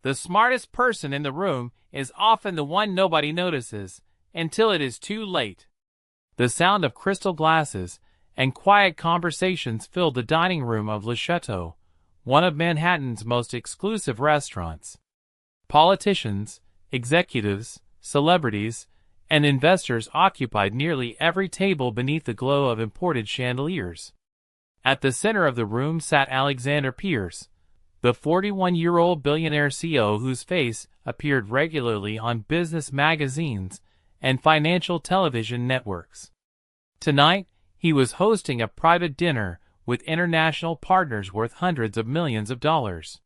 The smartest person in the room is often the one nobody notices until it is too late. The sound of crystal glasses and quiet conversations filled the dining room of Le Chateau, one of Manhattan's most exclusive restaurants. Politicians, executives, celebrities, and investors occupied nearly every table beneath the glow of imported chandeliers. At the center of the room sat Alexander Pierce, the 41-year-old billionaire CEO whose face appeared regularly on business magazines and financial television networks. Tonight, he was hosting a private dinner with international partners worth hundreds of millions of dollars.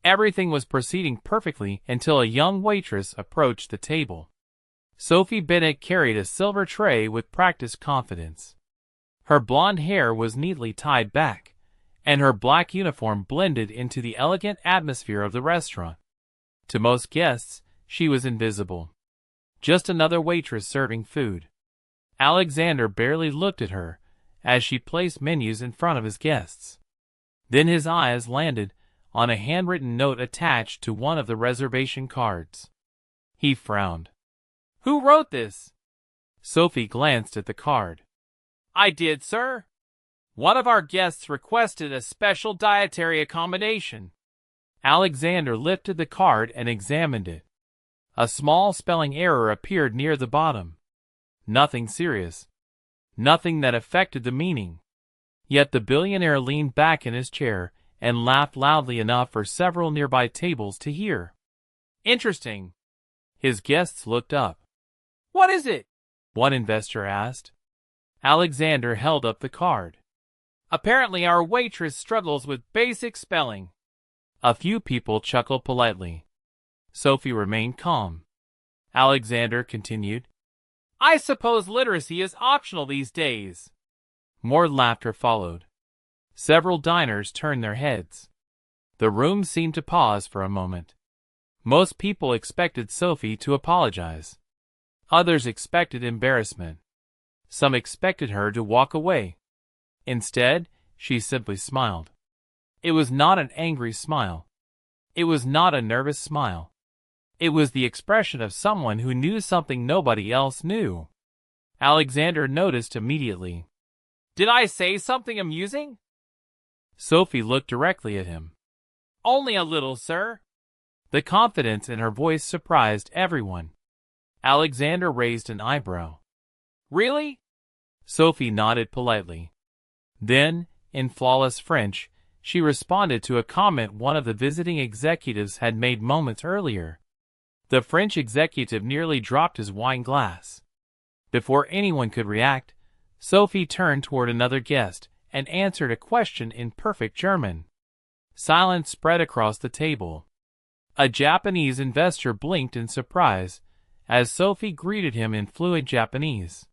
Everything was proceeding perfectly until a young waitress approached the table. Sophie Bennett carried a silver tray with practiced confidence. Her blonde hair was neatly tied back, and her black uniform blended into the elegant atmosphere of the restaurant. To most guests, she was invisible. Just another waitress serving food. Alexander barely looked at her as she placed menus in front of his guests. Then his eyes landed on a handwritten note attached to one of the reservation cards. He frowned. "Who wrote this?" Sophie glanced at the card. "I did, sir. One of our guests requested a special dietary accommodation." Alexander lifted the card and examined it. A small spelling error appeared near the bottom. Nothing serious. Nothing that affected the meaning. Yet the billionaire leaned back in his chair and laughed loudly enough for several nearby tables to hear. "Interesting." His guests looked up. "What is it?" one investor asked. Alexander held up the card. "Apparently our waitress struggles with basic spelling." A few people chuckled politely. Sophie remained calm. Alexander continued, "I suppose literacy is optional these days." More laughter followed. Several diners turned their heads. The room seemed to pause for a moment. Most people expected Sophie to apologize. Others expected embarrassment. Some expected her to walk away. Instead, she simply smiled. It was not an angry smile. It was not a nervous smile. It was the expression of someone who knew something nobody else knew. Alexander noticed immediately. "Did I say something amusing?" Sophie looked directly at him. "Only a little, sir." The confidence in her voice surprised everyone. Alexander raised an eyebrow. "Really?" Sophie nodded politely. Then, in flawless French, she responded to a comment one of the visiting executives had made moments earlier. The French executive nearly dropped his wine glass. Before anyone could react, Sophie turned toward another guest and answered a question in perfect German. Silence spread across the table. A Japanese investor blinked in surprise as Sophie greeted him in fluent Japanese.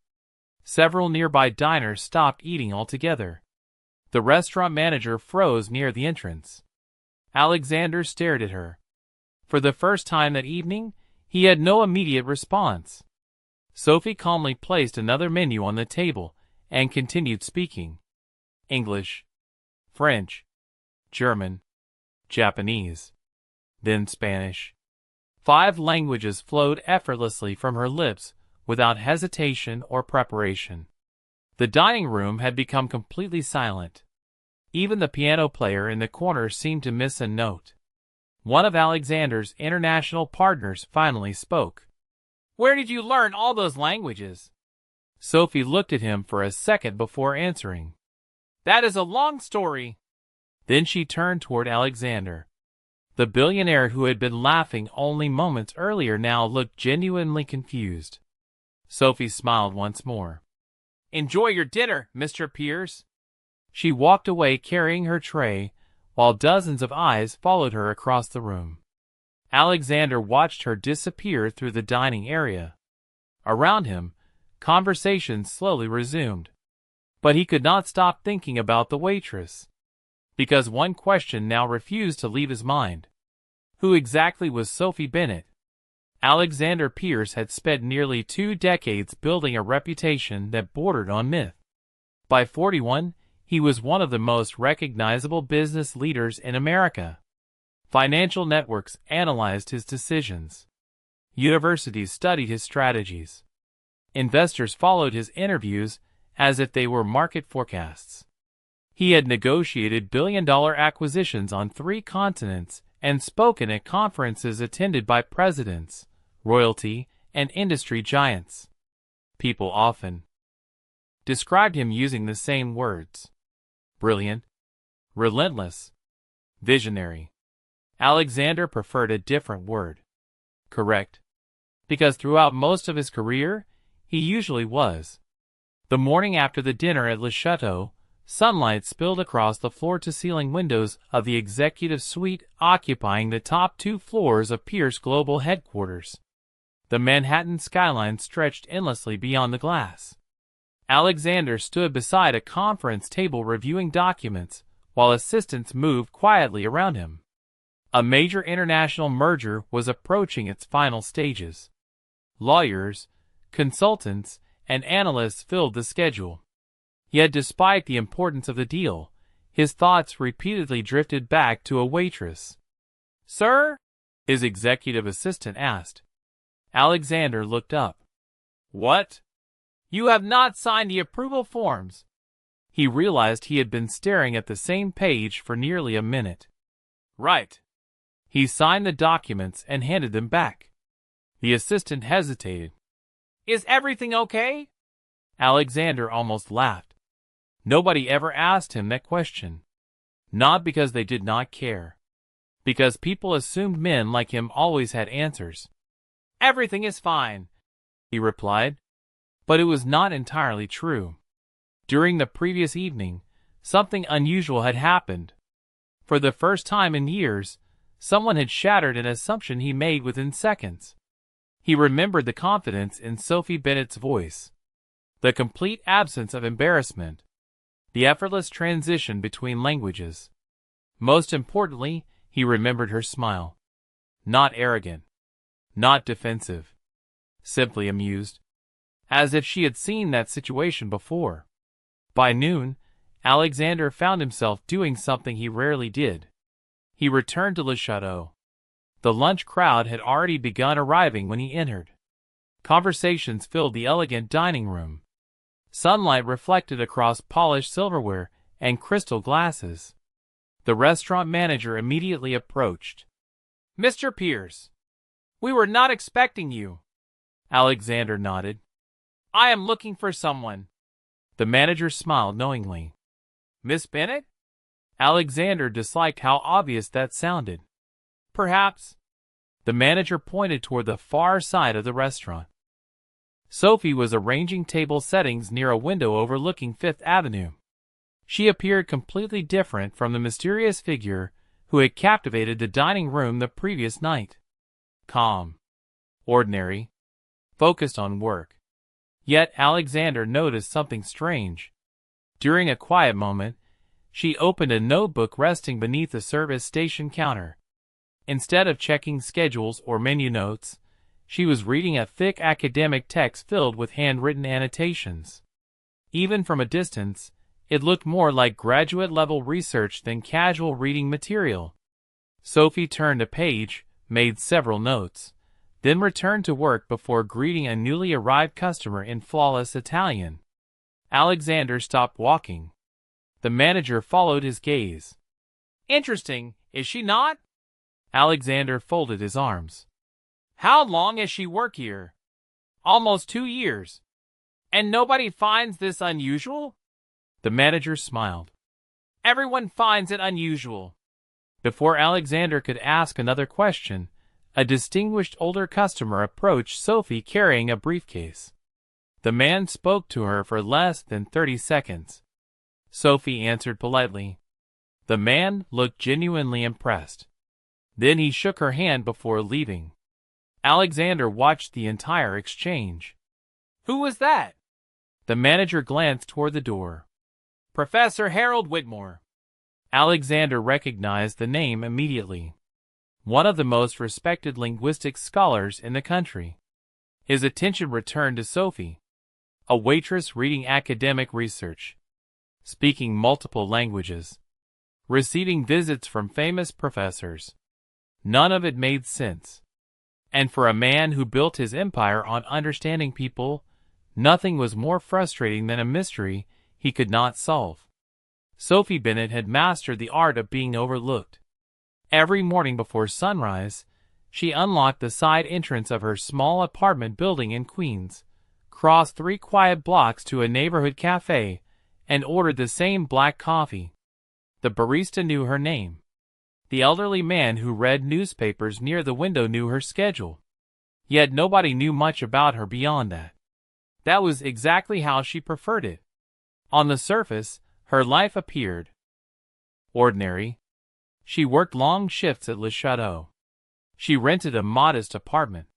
Several nearby diners stopped eating altogether. The restaurant manager froze near the entrance. Alexander stared at her. For the first time that evening, he had no immediate response. Sophie calmly placed another menu on the table and continued speaking. English, French, German, Japanese, then Spanish. 5 languages flowed effortlessly from her lips without hesitation or preparation. The dining room had become completely silent. Even the piano player in the corner seemed to miss a note. One of Alexander's international partners finally spoke. "Where did you learn all those languages?" Sophie looked at him for a second before answering. "That is a long story." Then she turned toward Alexander. The billionaire who had been laughing only moments earlier now looked genuinely confused. Sophie smiled once more. "Enjoy your dinner, Mr. Pierce." She walked away carrying her tray, while dozens of eyes followed her across the room. Alexander watched her disappear through the dining area. Around him, conversation slowly resumed. But he could not stop thinking about the waitress. Because one question now refused to leave his mind. Who exactly was Sophie Bennett? Alexander Pierce had spent nearly 2 decades building a reputation that bordered on myth. By 41, he was one of the most recognizable business leaders in America. Financial networks analyzed his decisions. Universities studied his strategies. Investors followed his interviews as if they were market forecasts. He had negotiated billion-dollar acquisitions on 3 continents and spoken at conferences attended by presidents, royalty, and industry giants. People often described him using the same words: brilliant, relentless, visionary. Alexander preferred a different word: correct, because throughout most of his career, he usually was. The morning after the dinner at Le Chateau, sunlight spilled across the floor-to-ceiling windows of the executive suite occupying the top 2 floors of Pierce Global headquarters. The Manhattan skyline stretched endlessly beyond the glass. Alexander stood beside a conference table reviewing documents, while assistants moved quietly around him. A major international merger was approaching its final stages. Lawyers, consultants, and analysts filled the schedule. Yet despite the importance of the deal, his thoughts repeatedly drifted back to a waitress. "Sir?" his executive assistant asked. Alexander looked up. "What? You have not signed the approval forms." He realized he had been staring at the same page for nearly a minute. "Right." He signed the documents and handed them back. The assistant hesitated. "Is everything okay?" Alexander almost laughed. Nobody ever asked him that question. Not because they did not care. Because people assumed men like him always had answers. "Everything is fine," he replied. But it was not entirely true. During the previous evening, something unusual had happened. For the first time in years, someone had shattered an assumption he made within seconds. He remembered the confidence in Sophie Bennett's voice, the complete absence of embarrassment, the effortless transition between languages. Most importantly, he remembered her smile. Not arrogant, not defensive, simply amused, as if she had seen that situation before. By noon, Alexander found himself doing something he rarely did. He returned to Le Chateau. The lunch crowd had already begun arriving when he entered. Conversations filled the elegant dining room. Sunlight reflected across polished silverware and crystal glasses. The restaurant manager immediately approached. "Mr. Pierce, we were not expecting you." Alexander nodded. "I am looking for someone." The manager smiled knowingly. "Miss Bennett?" Alexander disliked how obvious that sounded. "Perhaps." The manager pointed toward the far side of the restaurant. Sophie was arranging table settings near a window overlooking Fifth Avenue. She appeared completely different from the mysterious figure who had captivated the dining room the previous night. Calm, ordinary, focused on work. Yet Alexander noticed something strange. During a quiet moment, she opened a notebook resting beneath the service station counter. Instead of checking schedules or menu notes, she was reading a thick academic text filled with handwritten annotations. Even from a distance, it looked more like graduate-level research than casual reading material. Sophie turned a page, made several notes, then returned to work before greeting a newly arrived customer in flawless Italian. Alexander stopped walking. The manager followed his gaze. "Interesting, is she not?" Alexander folded his arms. "How long has she worked here?" "Almost 2 years." "And nobody finds this unusual?" The manager smiled. "Everyone finds it unusual." Before Alexander could ask another question, a distinguished older customer approached Sophie carrying a briefcase. The man spoke to her for less than 30 seconds. Sophie answered politely. The man looked genuinely impressed. Then he shook her hand before leaving. Alexander watched the entire exchange. "Who was that?" The manager glanced toward the door. "Professor Harold Whitmore." Alexander recognized the name immediately. One of the most respected linguistics scholars in the country. His attention returned to Sophie, a waitress reading academic research, speaking multiple languages, receiving visits from famous professors. None of it made sense. And for a man who built his empire on understanding people, nothing was more frustrating than a mystery he could not solve. Sophie Bennett had mastered the art of being overlooked. Every morning before sunrise, she unlocked the side entrance of her small apartment building in Queens, crossed 3 quiet blocks to a neighborhood cafe, and ordered the same black coffee. The barista knew her name. The elderly man who read newspapers near the window knew her schedule. Yet nobody knew much about her beyond that. That was exactly how she preferred it. On the surface, her life appeared ordinary. She worked long shifts at Le Chateau. She rented a modest apartment.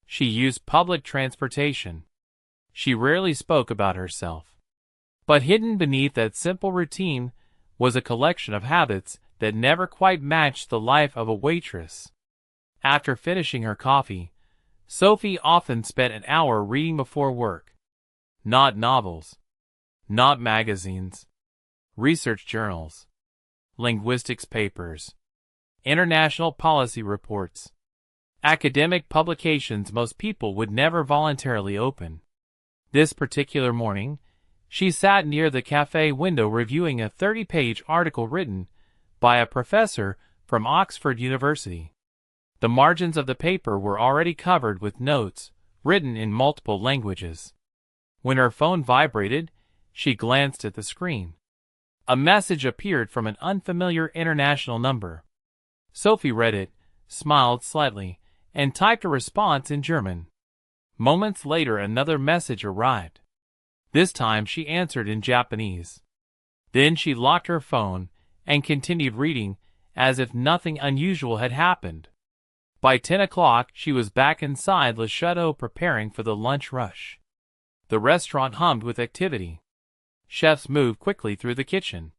She used public transportation. She rarely spoke about herself. But hidden beneath that simple routine was a collection of habits that never quite matched the life of a waitress. After finishing her coffee, Sophie often spent an hour reading before work. Not novels. Not magazines. Research journals. Linguistics papers. International policy reports. Academic publications most people would never voluntarily open. This particular morning, she sat near the cafe window reviewing a 30-page article written by a professor from Oxford University. The margins of the paper were already covered with notes, written in multiple languages. When her phone vibrated, she glanced at the screen. A message appeared from an unfamiliar international number. Sophie read it, smiled slightly, and typed a response in German. Moments later, another message arrived. This time she answered in Japanese. Then she locked her phone and continued reading as if nothing unusual had happened. By 10 o'clock, she was back inside Le Chateau preparing for the lunch rush. The restaurant hummed with activity. Chefs moved quickly through the kitchen.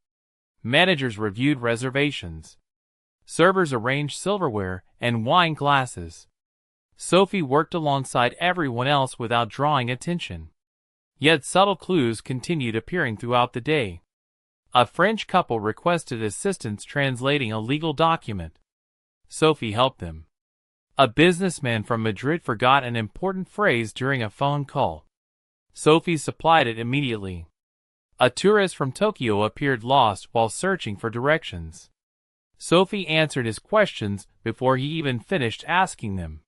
Managers reviewed reservations. Servers arranged silverware and wine glasses. Sophie worked alongside everyone else without drawing attention. Yet subtle clues continued appearing throughout the day. A French couple requested assistance translating a legal document. Sophie helped them. A businessman from Madrid forgot an important phrase during a phone call. Sophie supplied it immediately. A tourist from Tokyo appeared lost while searching for directions. Sophie answered his questions before he even finished asking them.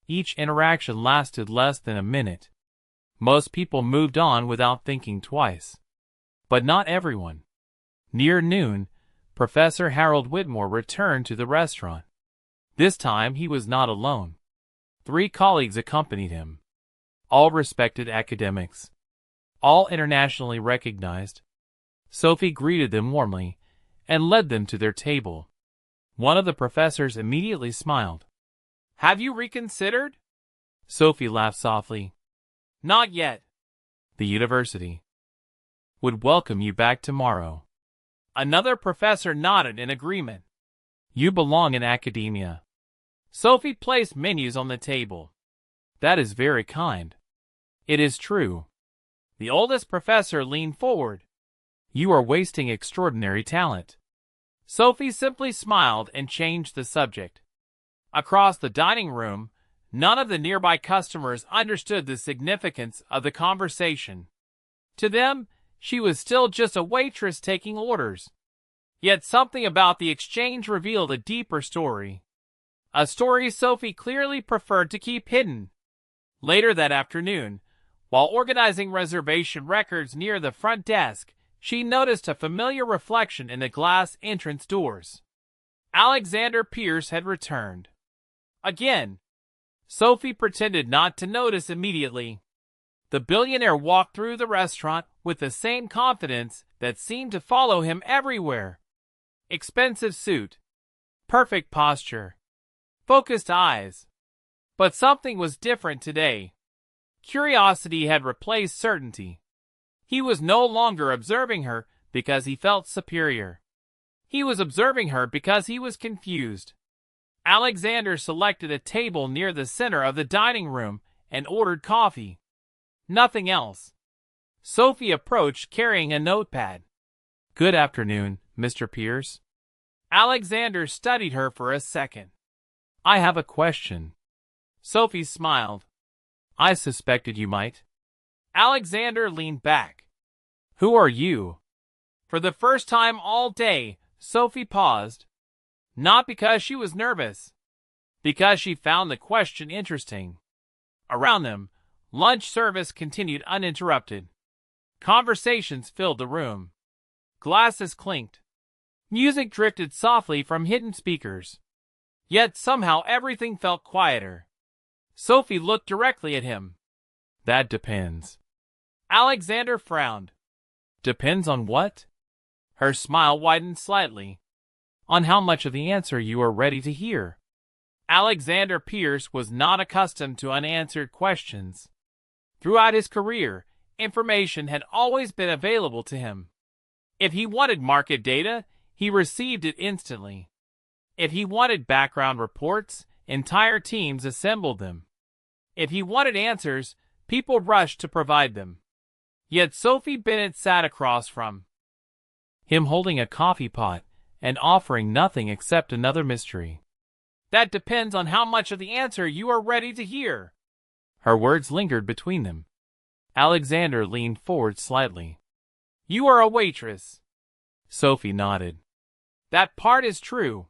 Each interaction lasted less than a minute. Most people moved on without thinking twice. But not everyone. Near noon, Professor Harold Whitmore returned to the restaurant. This time he was not alone. 3 colleagues accompanied him. All respected academics. All internationally recognized. Sophie greeted them warmly and led them to their table. One of the professors immediately smiled. "Have you reconsidered?" Sophie laughed softly. "Not yet. The university would welcome you back tomorrow." Another professor nodded in agreement. "You belong in academia." Sophie placed menus on the table. "That is very kind." "It is true." The oldest professor leaned forward. "You are wasting extraordinary talent." Sophie simply smiled and changed the subject. Across the dining room, none of the nearby customers understood the significance of the conversation. To them, she was still just a waitress taking orders. Yet something about the exchange revealed a deeper story. A story Sophie clearly preferred to keep hidden. Later that afternoon, while organizing reservation records near the front desk, she noticed a familiar reflection in the glass entrance doors. Alexander Pierce had returned. Again. Sophie pretended not to notice immediately. The billionaire walked through the restaurant with the same confidence that seemed to follow him everywhere. Expensive suit. Perfect posture. Focused eyes. But something was different today. Curiosity had replaced certainty. He was no longer observing her because he felt superior. He was observing her because he was confused. Alexander selected a table near the center of the dining room and ordered coffee. Nothing else. Sophie approached carrying a notepad. "Good afternoon, Mr. Pierce." Alexander studied her for a second. I have a question. Sophie smiled. I suspected you might. Alexander leaned back. Who are you? For the first time all day, Sophie paused. Not because she was nervous, because she found the question interesting. Around them, lunch service continued uninterrupted. Conversations filled the room. Glasses clinked. Music drifted softly from hidden speakers. Yet somehow everything felt quieter. Sophie looked directly at him. That depends. Alexander frowned. Depends on what? Her smile widened slightly. On how much of the answer you are ready to hear. Alexander Pierce was not accustomed to unanswered questions. Throughout his career, information had always been available to him. If he wanted market data, he received it instantly. If he wanted background reports, entire teams assembled them. If he wanted answers, people rushed to provide them. Yet Sophie Bennett sat across from him holding a coffee pot and offering nothing except another mystery. That depends on how much of the answer you are ready to hear. Her words lingered between them. Alexander leaned forward slightly. You are a waitress. Sophie nodded. That part is true.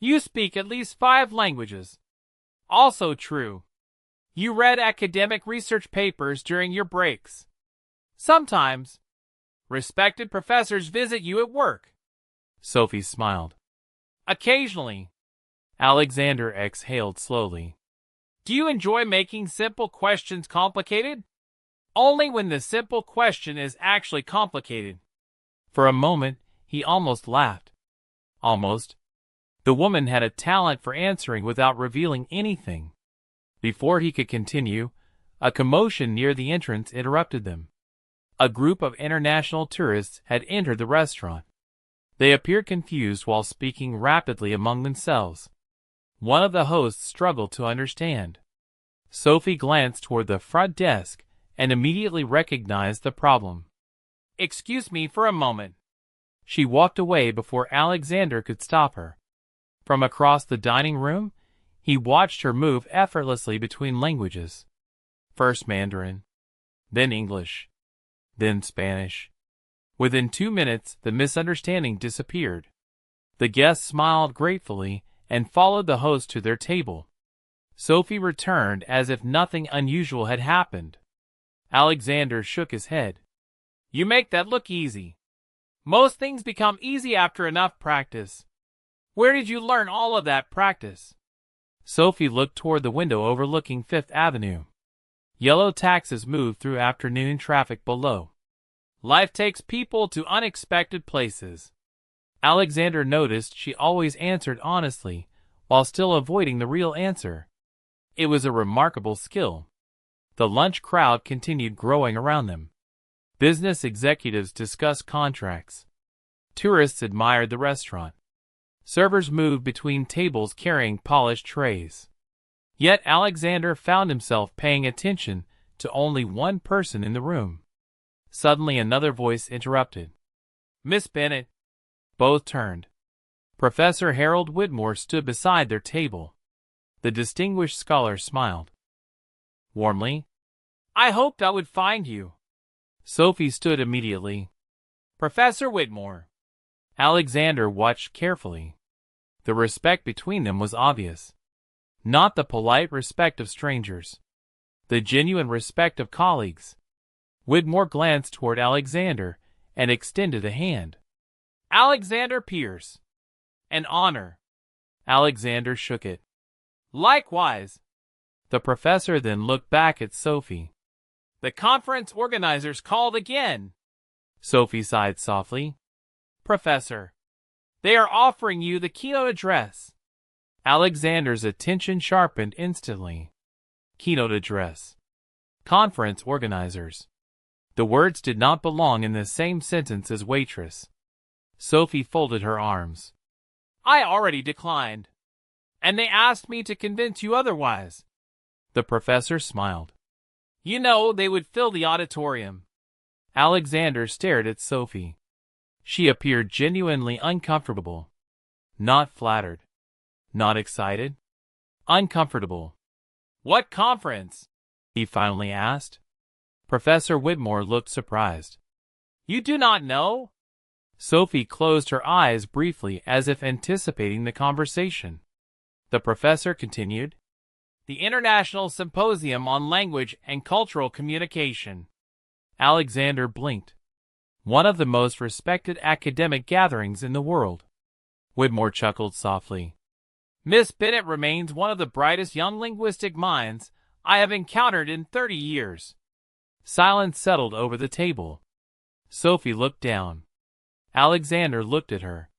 You speak at least 5 languages. Also true. You read academic research papers during your breaks. Sometimes, respected professors visit you at work. Sophie smiled. Occasionally. Alexander exhaled slowly. Do you enjoy making simple questions complicated? Only when the simple question is actually complicated. For a moment, he almost laughed. Almost. The woman had a talent for answering without revealing anything. Before he could continue, a commotion near the entrance interrupted them. A group of international tourists had entered the restaurant. They appeared confused while speaking rapidly among themselves. One of the hosts struggled to understand. Sophie glanced toward the front desk and immediately recognized the problem. Excuse me for a moment. She walked away before Alexander could stop her. From across the dining room, he watched her move effortlessly between languages. First Mandarin, then English, then Spanish. Within 2 minutes, the misunderstanding disappeared. The guests smiled gratefully and followed the host to their table. Sophie returned as if nothing unusual had happened. Alexander shook his head. You make that look easy. Most things become easy after enough practice. Where did you learn all of that practice? Sophie looked toward the window overlooking Fifth Avenue. Yellow taxis moved through afternoon traffic below. Life takes people to unexpected places. Alexander noticed she always answered honestly, while still avoiding the real answer. It was a remarkable skill. The lunch crowd continued growing around them. Business executives discussed contracts. Tourists admired the restaurant. Servers moved between tables carrying polished trays. Yet Alexander found himself paying attention to only one person in the room. Suddenly another voice interrupted. Miss Bennett. Both turned. Professor Harold Whitmore stood beside their table. The distinguished scholar smiled warmly. I hoped I would find you. Sophie stood immediately. Professor Whitmore. Alexander watched carefully. The respect between them was obvious. Not the polite respect of strangers. The genuine respect of colleagues. Whitmore glanced toward Alexander and extended a hand. Alexander Pierce. An honor. Alexander shook it. Likewise. The professor then looked back at Sophie. The conference organizers called again. Sophie sighed softly. Professor, they are offering you the keynote address. Alexander's attention sharpened instantly. Keynote address. Conference organizers. The words did not belong in the same sentence as waitress. Sophie folded her arms. I already declined. And they asked me to convince you otherwise. The professor smiled. You know they would fill the auditorium. Alexander stared at Sophie. She appeared genuinely uncomfortable. Not flattered. Not excited. uncomfortable. "What conference?" he finally asked. Professor Whitmore looked surprised. "You do not know?" Sophie closed her eyes briefly as if anticipating the conversation. The professor continued. "The International Symposium on Language and Cultural Communication." Alexander blinked. "One of the most respected academic gatherings in the world." Whitmore chuckled softly. "Miss Bennett remains one of the brightest young linguistic minds I have encountered in 30 years. Silence settled over the table. Sophie looked down. Alexander looked at her.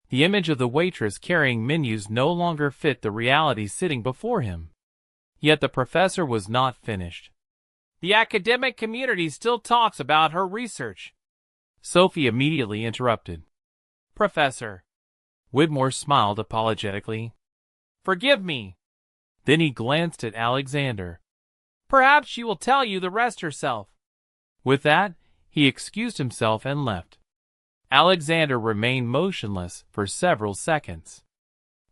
The image of the waitress carrying menus no longer fit the reality sitting before him. Yet the professor was not finished. "The academic community still talks about her research." Sophie immediately interrupted. "Professor." Whitmore smiled apologetically. "Forgive me." Then he glanced at Alexander. "Perhaps she will tell you the rest herself." With that, he excused himself and left. Alexander remained motionless for several seconds.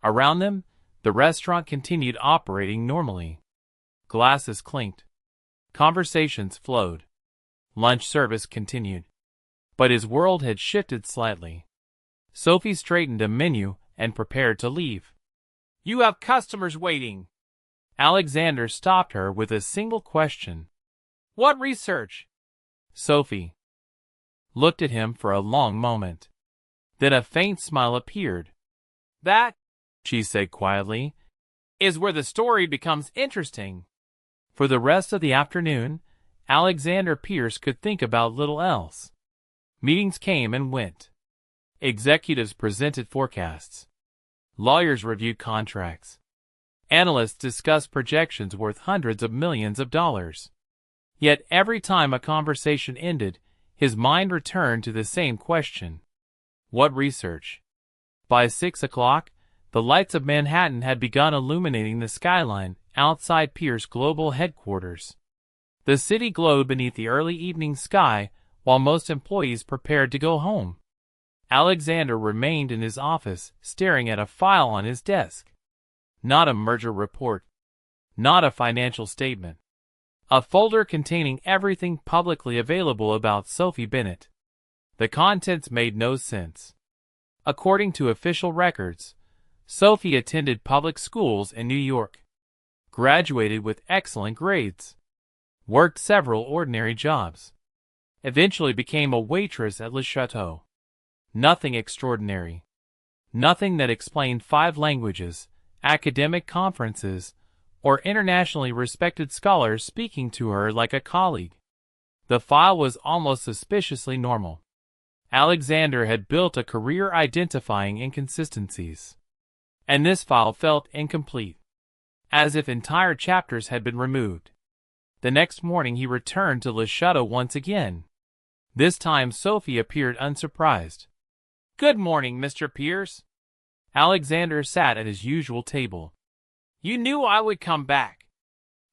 Around them, the restaurant continued operating normally. Glasses clinked. Conversations flowed. Lunch service continued. But his world had shifted slightly. Sophie straightened a menu and prepared to leave. "You have customers waiting." Alexander stopped her with a single question. "What research?" Sophie looked at him for a long moment. Then a faint smile appeared. "That," she said quietly, "is where the story becomes interesting." For the rest of the afternoon, Alexander Pierce could think about little else. Meetings came and went. Executives presented forecasts. Lawyers reviewed contracts. Analysts discussed projections worth hundreds of millions of dollars. Yet every time a conversation ended, his mind returned to the same question. What research? By 6 o'clock, the lights of Manhattan had begun illuminating the skyline outside Pierce Global headquarters. The city glowed beneath the early evening sky while most employees prepared to go home. Alexander remained in his office, staring at a file on his desk. Not a merger report. Not a financial statement. A folder containing everything publicly available about Sophie Bennett. The contents made no sense. According to official records, Sophie attended public schools in New York, graduated with excellent grades, worked several ordinary jobs, eventually became a waitress at Le Chateau. Nothing extraordinary. Nothing that explained 5 languages, academic conferences, or internationally respected scholars speaking to her like a colleague. The file was almost suspiciously normal. Alexander had built a career identifying inconsistencies. And this file felt incomplete, as if entire chapters had been removed. The next morning he returned to Le Chateau once again. This time Sophie appeared unsurprised. "Good morning, Mr. Pierce." Alexander sat at his usual table. "You knew I would come back."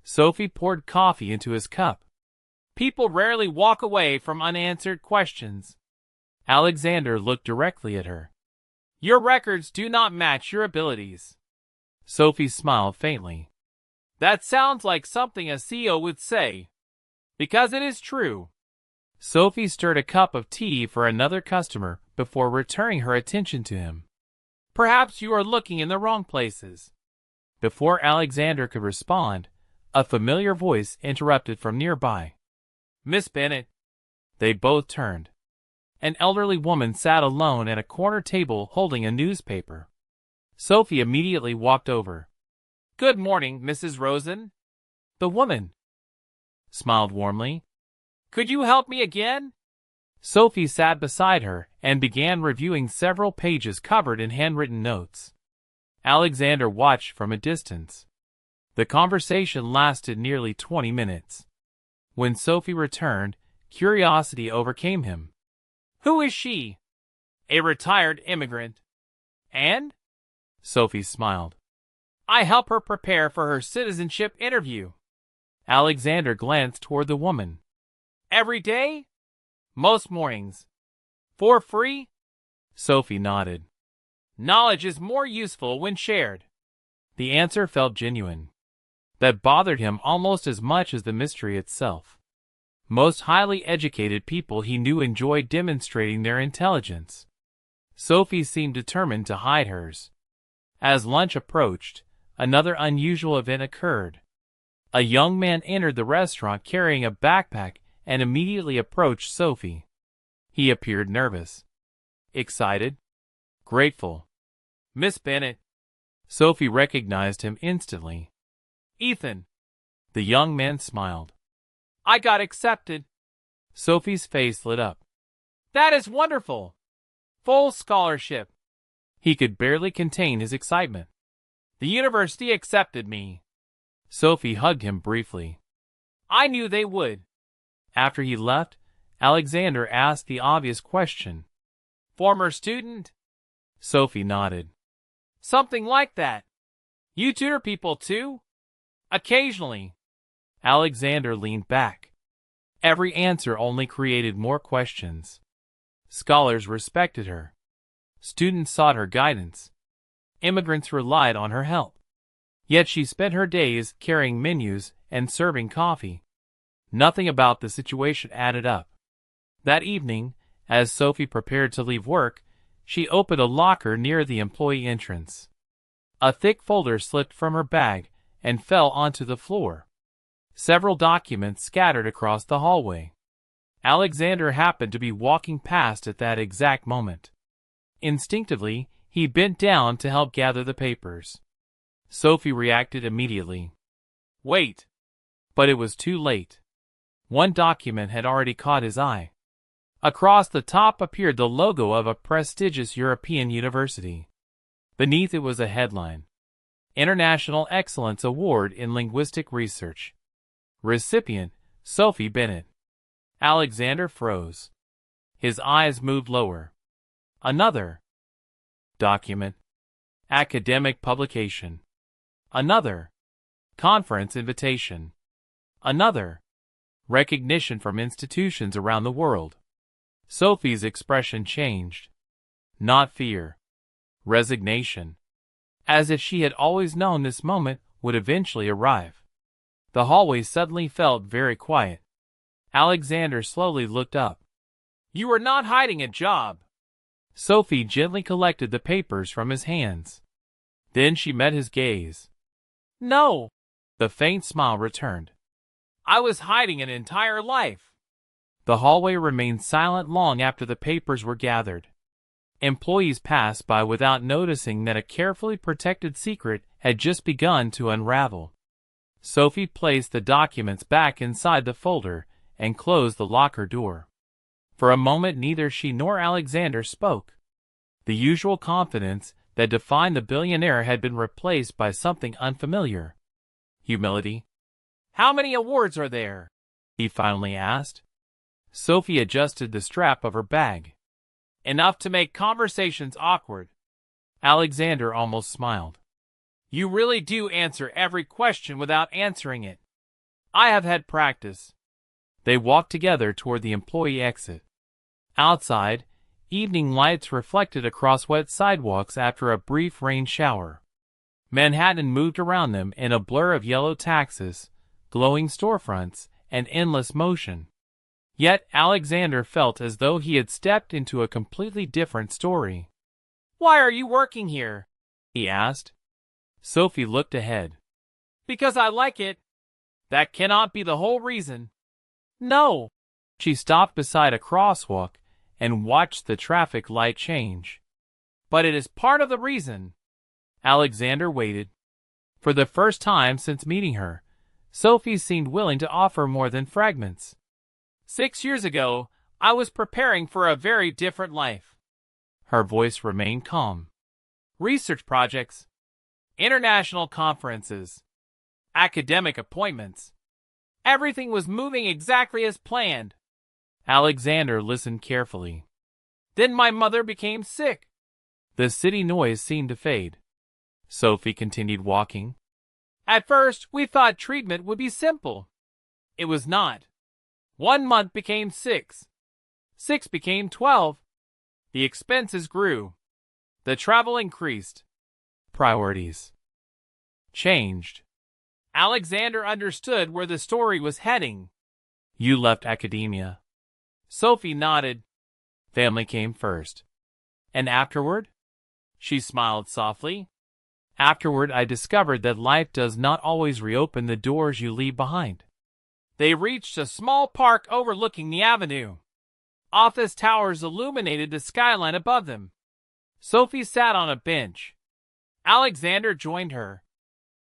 Sophie poured coffee into his cup. "People rarely walk away from unanswered questions." Alexander looked directly at her. "Your records do not match your abilities." Sophie smiled faintly. "That sounds like something a CEO would say. Because it is true." Sophie stirred a cup of tea for another customer before returning her attention to him. "Perhaps you are looking in the wrong places." Before Alexander could respond, a familiar voice interrupted from nearby. "Miss Bennett." They both turned. An elderly woman sat alone at a corner table holding a newspaper. Sophie immediately walked over. "Good morning, Mrs. Rosen." The woman smiled warmly. "Could you help me again?" Sophie sat beside her and began reviewing several pages covered in handwritten notes. Alexander watched from a distance. The conversation lasted nearly 20 minutes. When Sophie returned, curiosity overcame him. "Who is she?" "A retired immigrant." "And?" Sophie smiled. "I help her prepare for her citizenship interview." Alexander glanced toward the woman. "Every day?" "Most mornings." "For free?" Sophie nodded. "Knowledge is more useful when shared." The answer felt genuine. That bothered him almost as much as the mystery itself. Most highly educated people he knew enjoyed demonstrating their intelligence. Sophie seemed determined to hide hers. As lunch approached, another unusual event occurred. A young man entered the restaurant carrying a backpack and immediately approached Sophie. He appeared nervous, excited, grateful. "Miss Bennett." Sophie recognized him instantly. "Ethan." The young man smiled. "I got accepted." Sophie's face lit up. "That is wonderful. Full scholarship." He could barely contain his excitement. "The university accepted me." Sophie hugged him briefly. "I knew they would." After he left, Alexander asked the obvious question. "Former student?" Sophie nodded. "Something like that. You tutor people too?" "Occasionally." Alexander leaned back. Every answer only created more questions. Scholars respected her. Students sought her guidance. Immigrants relied on her help. Yet she spent her days carrying menus and serving coffee. Nothing about the situation added up. That evening, as Sophie prepared to leave work, she opened a locker near the employee entrance. A thick folder slipped from her bag and fell onto the floor. Several documents scattered across the hallway. Alexander happened to be walking past at that exact moment. Instinctively, he bent down to help gather the papers. Sophie reacted immediately. "Wait!" But it was too late. One document had already caught his eye. Across the top appeared the logo of a prestigious European university. Beneath it was a headline: International Excellence Award in Linguistic Research. Recipient, Sophie Bennett. Alexander froze. His eyes moved lower. Another document. Academic publication. Another conference invitation. Another recognition from institutions around the world. Sophie's expression changed. Not fear. Resignation. As if she had always known this moment would eventually arrive. The hallway suddenly felt very quiet. Alexander slowly looked up. "You are not hiding a job." Sophie gently collected the papers from his hands. Then she met his gaze. "No." The faint smile returned. "I was hiding an entire life." The hallway remained silent long after the papers were gathered. Employees passed by without noticing that a carefully protected secret had just begun to unravel. Sophie placed the documents back inside the folder and closed the locker door. For a moment neither she nor Alexander spoke. The usual confidence that defined the billionaire had been replaced by something unfamiliar. Humility. "How many awards are there?" he finally asked. Sophie adjusted the strap of her bag. "Enough to make conversations awkward." Alexander almost smiled. "You really do answer every question without answering it." "I have had practice." They walked together toward the employee exit. Outside, evening lights reflected across wet sidewalks after a brief rain shower. Manhattan moved around them in a blur of yellow taxis, glowing storefronts, and endless motion. Yet Alexander felt as though he had stepped into a completely different story. "Why are you working here?" he asked. Sophie looked ahead. "Because I like it." "That cannot be the whole reason." "No." She stopped beside a crosswalk and watched the traffic light change. "But it is part of the reason." Alexander waited. For the first time since meeting her, Sophie seemed willing to offer more than fragments. 6 years ago, I was preparing for a very different life." Her voice remained calm. "Research projects, international conferences, academic appointments. Everything was moving exactly as planned." Alexander listened carefully. "Then my mother became sick." The city noise seemed to fade. Sophie continued walking. "At first, we thought treatment would be simple. It was not. 1 month became 6. 6 became 12. The expenses grew. The travel increased. Priorities. changed. Alexander understood where the story was heading. You left academia. Sophie nodded. Family came first. And afterward? She smiled softly. Afterward, I discovered that life does not always reopen the doors you leave behind. They reached a small park overlooking the avenue. Office towers illuminated the skyline above them. Sophie sat on a bench. Alexander joined her.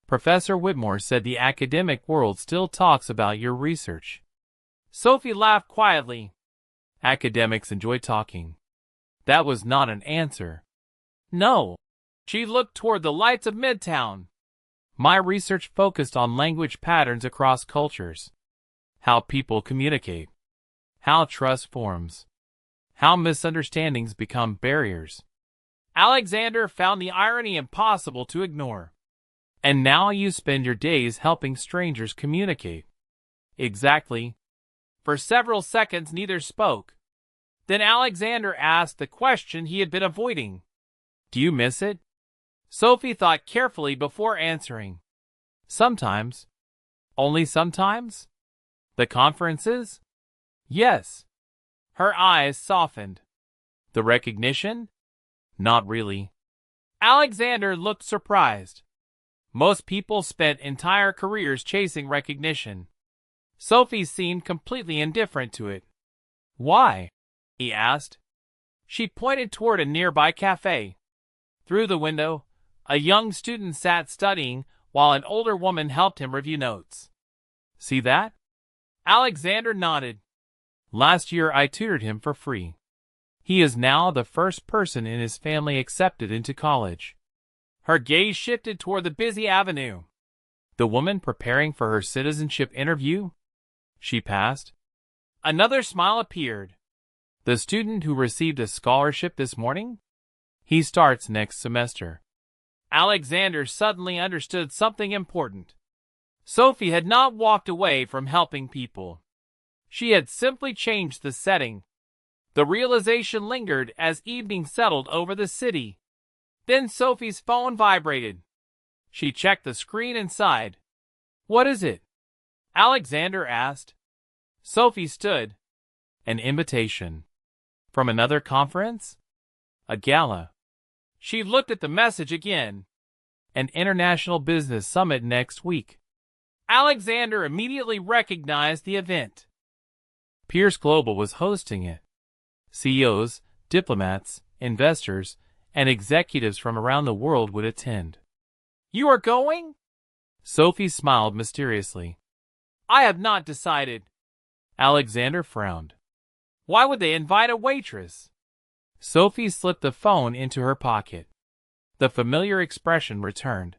Professor Whitmore said the academic world still talks about your research. Sophie laughed quietly. Academics enjoy talking. That was not an answer. No. She looked toward the lights of Midtown. My research focused on language patterns across cultures. How people communicate. How trust forms. How misunderstandings become barriers. Alexander found the irony impossible to ignore. And now you spend your days helping strangers communicate. Exactly. For several seconds neither spoke. Then Alexander asked the question he had been avoiding. Do you miss it? Sophie thought carefully before answering. Sometimes. Only sometimes? The conferences? Yes. Her eyes softened. The recognition? Not really. Alexander looked surprised. Most people spent entire careers chasing recognition. Sophie seemed completely indifferent to it. Why? He asked. She pointed toward a nearby cafe. Through the window, a young student sat studying while an older woman helped him review notes. See that? Alexander nodded. Last year I tutored him for free. He is now the first person in his family accepted into college. Her gaze shifted toward the busy avenue. The woman preparing for her citizenship interview? She passed. Another smile appeared. The student who received a scholarship this morning? He starts next semester. Alexander suddenly understood something important. Sophie had not walked away from helping people. She had simply changed the setting. The realization lingered as evening settled over the city. Then Sophie's phone vibrated. She checked the screen and sighed. What is it? Alexander asked. Sophie stood. An invitation. From another conference? A gala. She looked at the message again. An international business summit next week. Alexander immediately recognized the event. Pierce Global was hosting it. CEOs, diplomats, investors, and executives from around the world would attend. You are going? Sophie smiled mysteriously. I have not decided. Alexander frowned. Why would they invite a waitress? Sophie slipped the phone into her pocket. The familiar expression returned.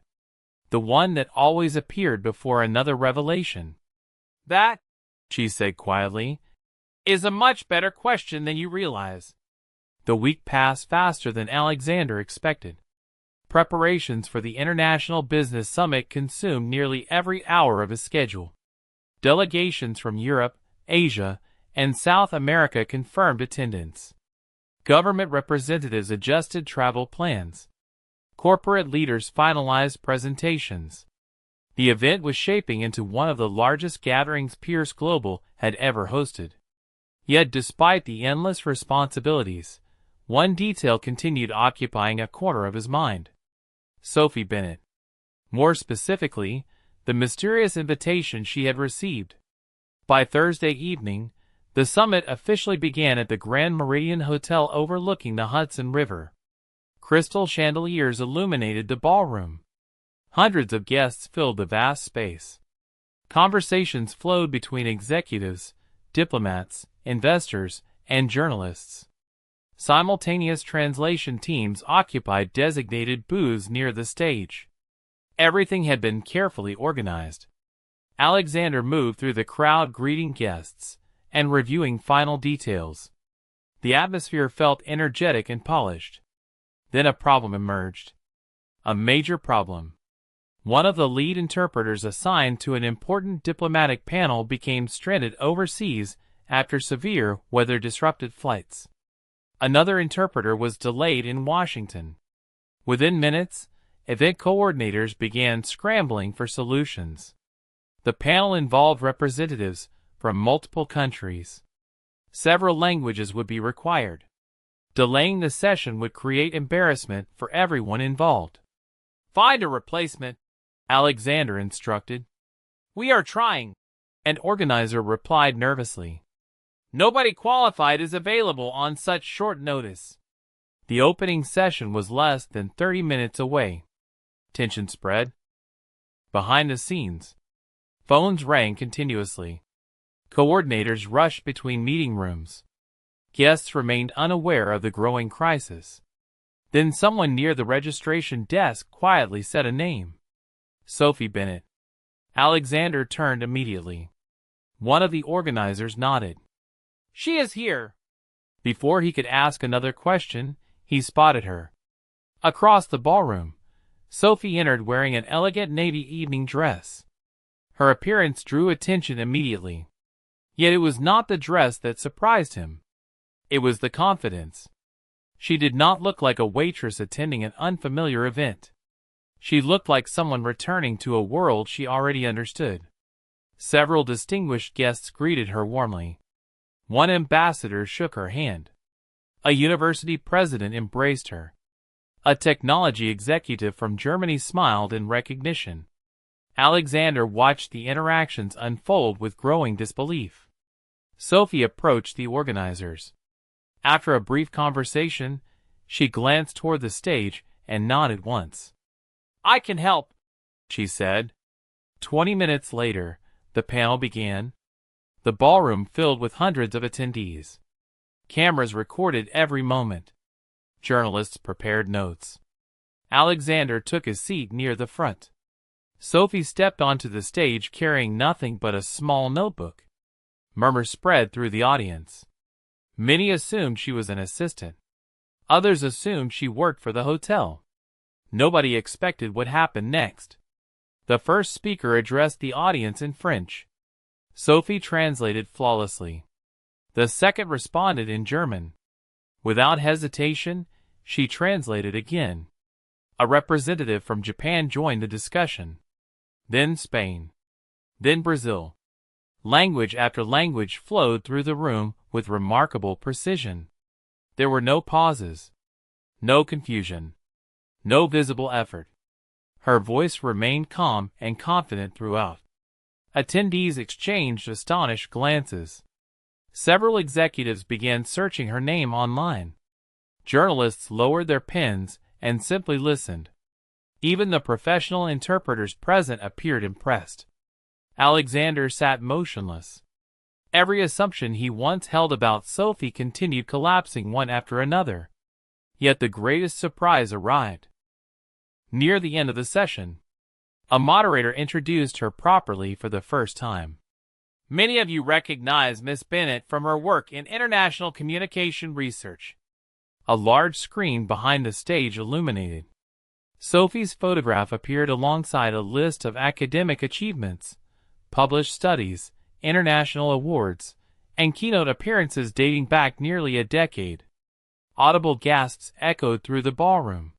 The one that always appeared before another revelation. That, she said quietly, is a much better question than you realize. The week passed faster than Alexander expected. Preparations for the International Business Summit consumed nearly every hour of his schedule. Delegations from Europe, Asia, and South America confirmed attendance. Government representatives adjusted travel plans. Corporate leaders finalized presentations. The event was shaping into one of the largest gatherings Pierce Global had ever hosted. Yet despite the endless responsibilities, one detail continued occupying a corner of his mind. Sophie Bennett. More specifically, the mysterious invitation she had received. By Thursday evening, the summit officially began at the Grand Meridian Hotel overlooking the Hudson River. Crystal chandeliers illuminated the ballroom. Hundreds of guests filled the vast space. Conversations flowed between executives, diplomats, investors, and journalists. Simultaneous translation teams occupied designated booths near the stage. Everything had been carefully organized. Alexander moved through the crowd greeting guests and reviewing final details. The atmosphere felt energetic and polished. Then a problem emerged. A major problem. One of the lead interpreters assigned to an important diplomatic panel became stranded overseas after severe weather disrupted flights. Another interpreter was delayed in Washington. Within minutes, event coordinators began scrambling for solutions. The panel involved representatives from multiple countries. Several languages would be required. Delaying the session would create embarrassment for everyone involved. "Find a replacement," Alexander instructed. "We are trying," an organizer replied nervously. "Nobody qualified is available on such short notice." The opening session was less than 30 minutes away. Tension spread. Behind the scenes, phones rang continuously. Coordinators rushed between meeting rooms. Guests remained unaware of the growing crisis. Then someone near the registration desk quietly said a name. "Sophie Bennett." Alexander turned immediately. One of the organizers nodded. "She is here." Before he could ask another question, he spotted her. Across the ballroom, Sophie entered wearing an elegant navy evening dress. Her appearance drew attention immediately. Yet it was not the dress that surprised him. It was the confidence. She did not look like a waitress attending an unfamiliar event. She looked like someone returning to a world she already understood. Several distinguished guests greeted her warmly. One ambassador shook her hand. A university president embraced her. A technology executive from Germany smiled in recognition. Alexander watched the interactions unfold with growing disbelief. Sophie approached the organizers. After a brief conversation, she glanced toward the stage and nodded once. "I can help," she said. 20 minutes later, the panel began. The ballroom filled with hundreds of attendees. Cameras recorded every moment. Journalists prepared notes. Alexander took his seat near the front. Sophie stepped onto the stage carrying nothing but a small notebook. Murmurs spread through the audience. Many assumed she was an assistant. Others assumed she worked for the hotel. Nobody expected what happened next. The first speaker addressed the audience in French. Sophie translated flawlessly. The second responded in German. Without hesitation, she translated again. A representative from Japan joined the discussion. Then Spain. Then Brazil. Language after language flowed through the room with remarkable precision. There were no pauses, no confusion, no visible effort. Her voice remained calm and confident throughout. Attendees exchanged astonished glances. Several executives began searching her name online. Journalists lowered their pens and simply listened. Even the professional interpreters present appeared impressed. Alexander sat motionless. Every assumption he once held about Sophie continued collapsing one after another. Yet the greatest surprise arrived. Near the end of the session, a moderator introduced her properly for the first time. "Many of you recognize Miss Bennett from her work in international communication research." A large screen behind the stage illuminated. Sophie's photograph appeared alongside a list of academic achievements, published studies, international awards, and keynote appearances dating back nearly a decade. Audible gasps echoed through the ballroom.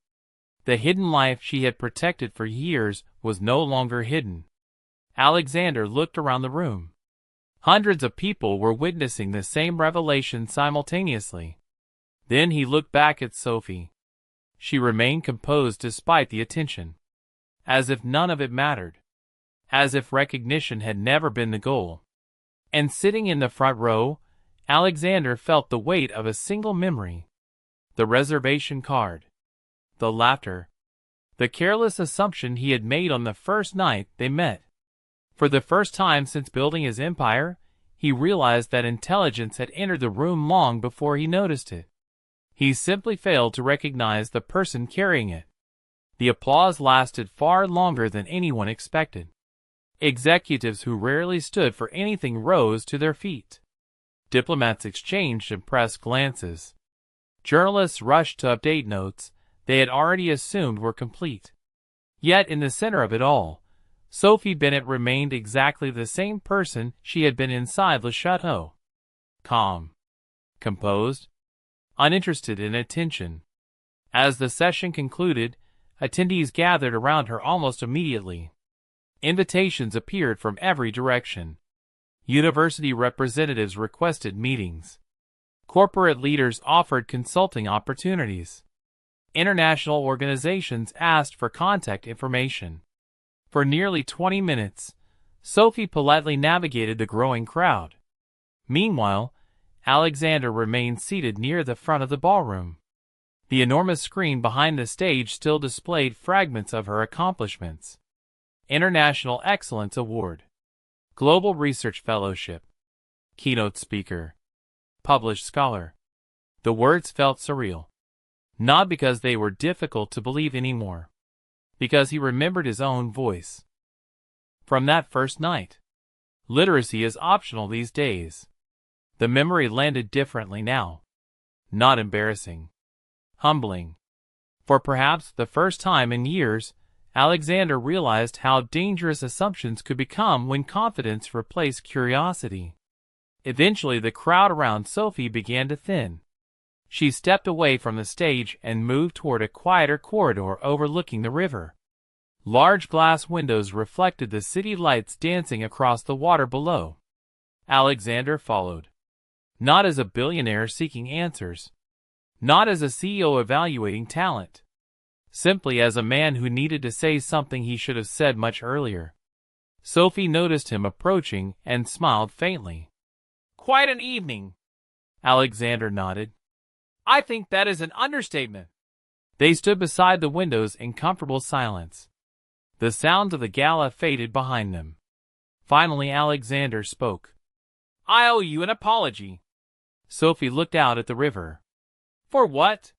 The hidden life she had protected for years was no longer hidden. Alexander looked around the room. Hundreds of people were witnessing the same revelation simultaneously. Then he looked back at Sophie. She remained composed despite the attention, as if none of it mattered, as if recognition had never been the goal. And sitting in the front row, Alexander felt the weight of a single memory. The reservation card. The laughter. The careless assumption he had made on the first night they met. For the first time since building his empire, he realized that intelligence had entered the room long before he noticed it. He simply failed to recognize the person carrying it. The applause lasted far longer than anyone expected. Executives who rarely stood for anything rose to their feet. Diplomats exchanged impressed glances. Journalists rushed to update notes they had already assumed were complete. Yet in the center of it all, Sophie Bennett remained exactly the same person she had been inside Le Chateau. Calm, composed, uninterested in attention. As the session concluded, attendees gathered around her almost immediately. Invitations appeared from every direction. University representatives requested meetings. Corporate leaders offered consulting opportunities. International organizations asked for contact information. For nearly 20 minutes, Sophie politely navigated the growing crowd. Meanwhile, Alexander remained seated near the front of the ballroom. The enormous screen behind the stage still displayed fragments of her accomplishments. International Excellence Award, Global Research Fellowship, Keynote Speaker, Published Scholar. The words felt surreal. Not because they were difficult to believe anymore. Because he remembered his own voice. From that first night. Literacy is optional these days. The memory landed differently now. Not embarrassing. Humbling. For perhaps the first time in years, Alexander realized how dangerous assumptions could become when confidence replaced curiosity. Eventually the crowd around Sophie began to thin. She stepped away from the stage and moved toward a quieter corridor overlooking the river. Large glass windows reflected the city lights dancing across the water below. Alexander followed. Not as a billionaire seeking answers. Not as a CEO evaluating talent. Simply as a man who needed to say something he should have said much earlier. Sophie noticed him approaching and smiled faintly. "Quite an evening." Alexander nodded. "I think that is an understatement." They stood beside the windows in comfortable silence. The sounds of the gala faded behind them. Finally Alexander spoke. "I owe you an apology." Sophie looked out at the river. "For what?"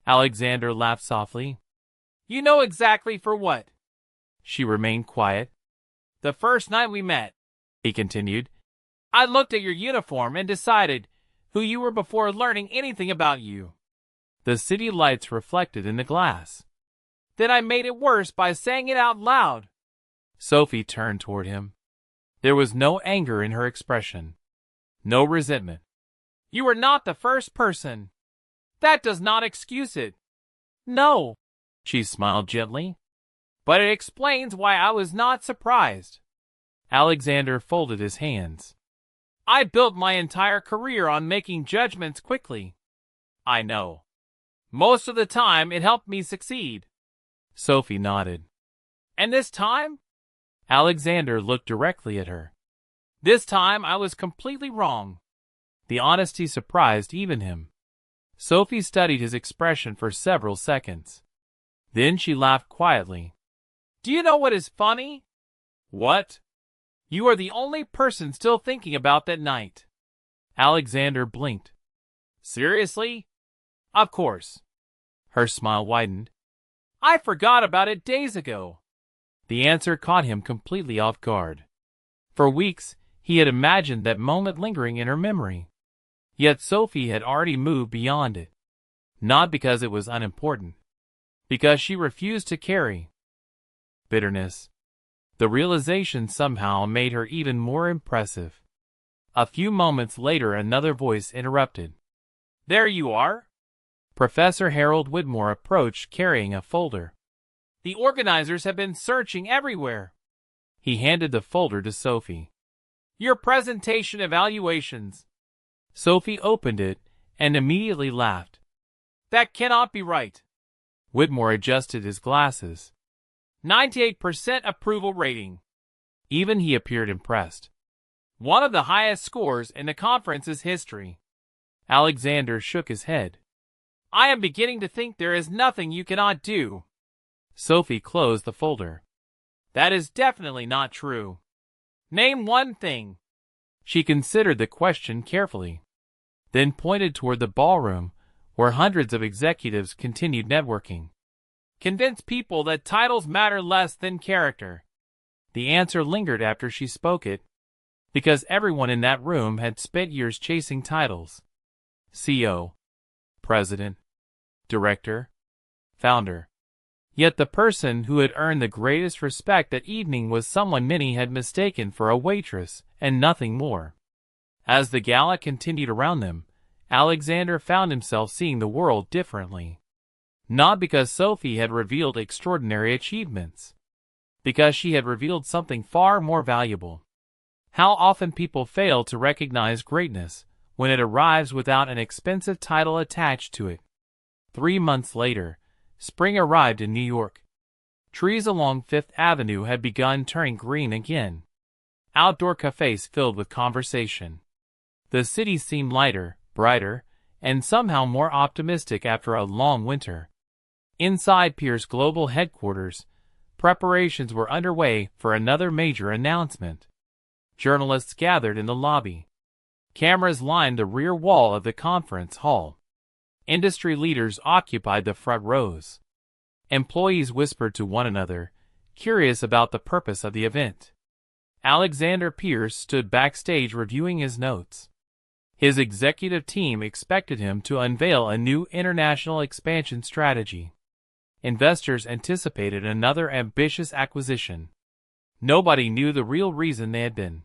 Alexander laughed softly. "You know exactly for what." She remained quiet. "The first night we met," he continued, "I looked at your uniform and decided who you were before learning anything about you." The city lights reflected in the glass. "Then I made it worse by saying it out loud." Sophie turned toward him. There was no anger in her expression. No resentment. "You were not the first person. That does not excuse it." "No," she smiled gently. "But it explains why I was not surprised." Alexander folded his hands. "I built my entire career on making judgments quickly." "I know. Most of the time it helped me succeed." Sophie nodded. "And this time?" Alexander looked directly at her. "This time I was completely wrong." The honesty surprised even him. Sophie studied his expression for several seconds. Then she laughed quietly. "Do you know what is funny?" "What?" "You are the only person still thinking about that night." Alexander blinked. "Seriously?" "Of course." Her smile widened. "I forgot about it days ago." The answer caught him completely off guard. For weeks, he had imagined that moment lingering in her memory. Yet Sophie had already moved beyond it. Not because it was unimportant. Because she refused to carry bitterness. The realization somehow made her even more impressive. A few moments later another voice interrupted. "There you are." Professor Harold Whitmore approached carrying a folder. "The organizers have been searching everywhere." He handed the folder to Sophie. "Your presentation evaluations." Sophie opened it and immediately laughed. "That cannot be right." Whitmore adjusted his glasses. 98% approval rating. Even he appeared impressed. One of the highest scores in the conference's history. Alexander shook his head. "I am beginning to think there is nothing you cannot do." Sophie closed the folder. "That is definitely not true. Name one thing." She considered the question carefully, then pointed toward the ballroom, where hundreds of executives continued networking. "Convince people that titles matter less than character." The answer lingered after she spoke it, because everyone in that room had spent years chasing titles. CEO, President, Director, Founder. Yet the person who had earned the greatest respect that evening was someone many had mistaken for a waitress, and nothing more. As the gala continued around them, Alexander found himself seeing the world differently. Not because Sophie had revealed extraordinary achievements, because she had revealed something far more valuable. How often people fail to recognize greatness when it arrives without an expensive title attached to it. 3 months later, spring arrived in New York. Trees along Fifth Avenue had begun turning green again. Outdoor cafes filled with conversation. The city seemed lighter, brighter, and somehow more optimistic after a long winter. Inside Pierce Global headquarters, preparations were underway for another major announcement. Journalists gathered in the lobby. Cameras lined the rear wall of the conference hall. Industry leaders occupied the front rows. Employees whispered to one another, curious about the purpose of the event. Alexander Pierce stood backstage reviewing his notes. His executive team expected him to unveil a new international expansion strategy. Investors anticipated another ambitious acquisition. Nobody knew the real reason they had been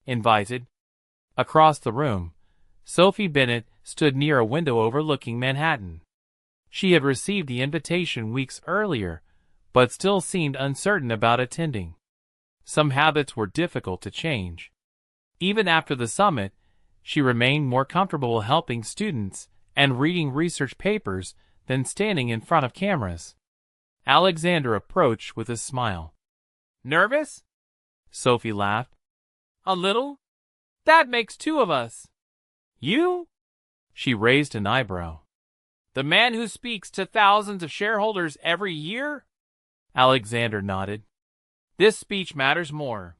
invited. Across the room, Sophie Bennett stood near a window overlooking Manhattan. She had received the invitation weeks earlier, but still seemed uncertain about attending. Some habits were difficult to change. Even after the summit, she remained more comfortable helping students and reading research papers than standing in front of cameras. Alexander approached with a smile. "Nervous?" Sophie laughed. "A little. That makes two of us." "You?" She raised an eyebrow. "The man who speaks to thousands of shareholders every year?" Alexander nodded. "This speech matters more."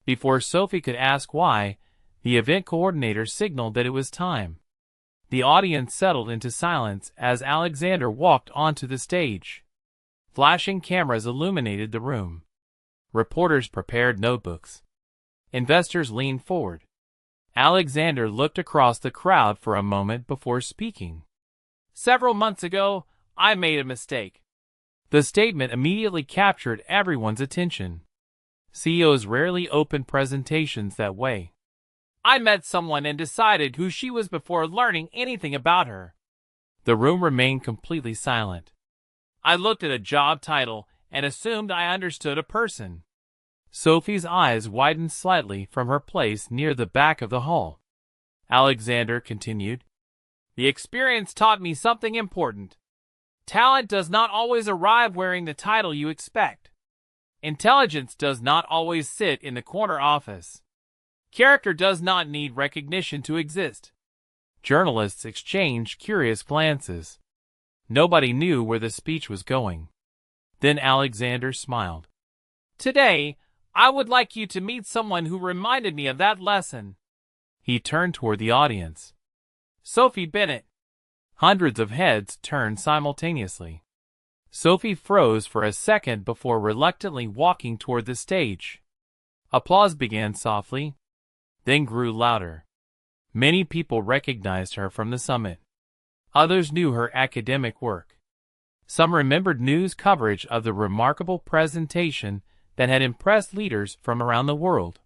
Before Sophie could ask why, the event coordinator signaled that it was time. The audience settled into silence as Alexander walked onto the stage. Flashing cameras illuminated the room. Reporters prepared notebooks. Investors leaned forward. Alexander looked across the crowd for a moment before speaking. "Several months ago, I made a mistake." The statement immediately captured everyone's attention. CEOs rarely open presentations that way. "I met someone and decided who she was before learning anything about her." The room remained completely silent. "I looked at a job title and assumed I understood a person." Sophie's eyes widened slightly from her place near the back of the hall. Alexander continued, "The experience taught me something important. Talent does not always arrive wearing the title you expect. Intelligence does not always sit in the corner office. Character does not need recognition to exist." Journalists exchanged curious glances. Nobody knew where the speech was going. Then Alexander smiled. "Today, I would like you to meet someone who reminded me of that lesson." He turned toward the audience. "Sophie Bennett." Hundreds of heads turned simultaneously. Sophie froze for a second before reluctantly walking toward the stage. Applause began softly, then grew louder. Many people recognized her from the summit. Others knew her academic work. Some remembered news coverage of the remarkable presentation that had impressed leaders from around the world.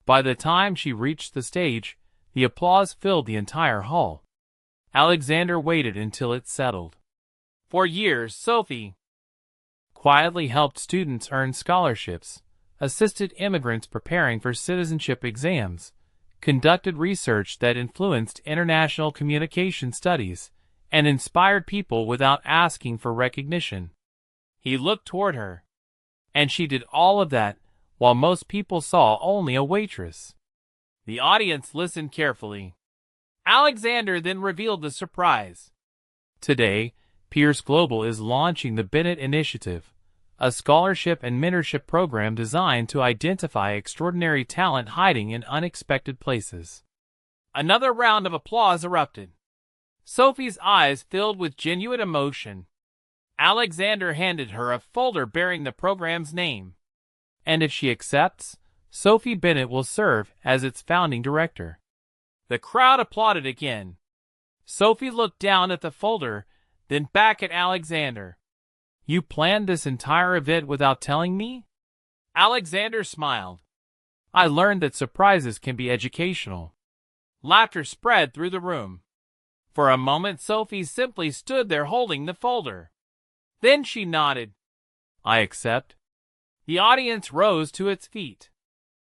By the time she reached the stage, the applause filled the entire hall. Alexander waited until it settled. For years, Sophie quietly helped students earn scholarships, assisted immigrants preparing for citizenship exams, conducted research that influenced international communication studies, and inspired people without asking for recognition. He looked toward her. And she did all of that, while most people saw only a waitress. The audience listened carefully. Alexander then revealed the surprise. Today, Pierce Global is launching the Bennett Initiative, a scholarship and mentorship program designed to identify extraordinary talent hiding in unexpected places. Another round of applause erupted. Sophie's eyes filled with genuine emotion. Alexander handed her a folder bearing the program's name. And if she accepts, Sophie Bennett will serve as its founding director. The crowd applauded again. Sophie looked down at the folder, then back at Alexander. "You planned this entire event without telling me?" Alexander smiled. "I learned that surprises can be educational." Laughter spread through the room. For a moment, Sophie simply stood there holding the folder. Then she nodded. I accept. The audience rose to its feet.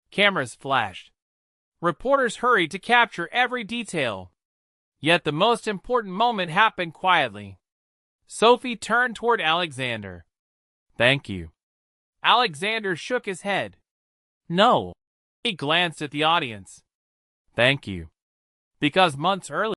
Cameras flashed. Reporters hurried to capture every detail. Yet the most important moment happened quietly. Sophie turned toward Alexander. Thank you. Alexander shook his head. No. He glanced at the audience. Thank you. Because months earlier,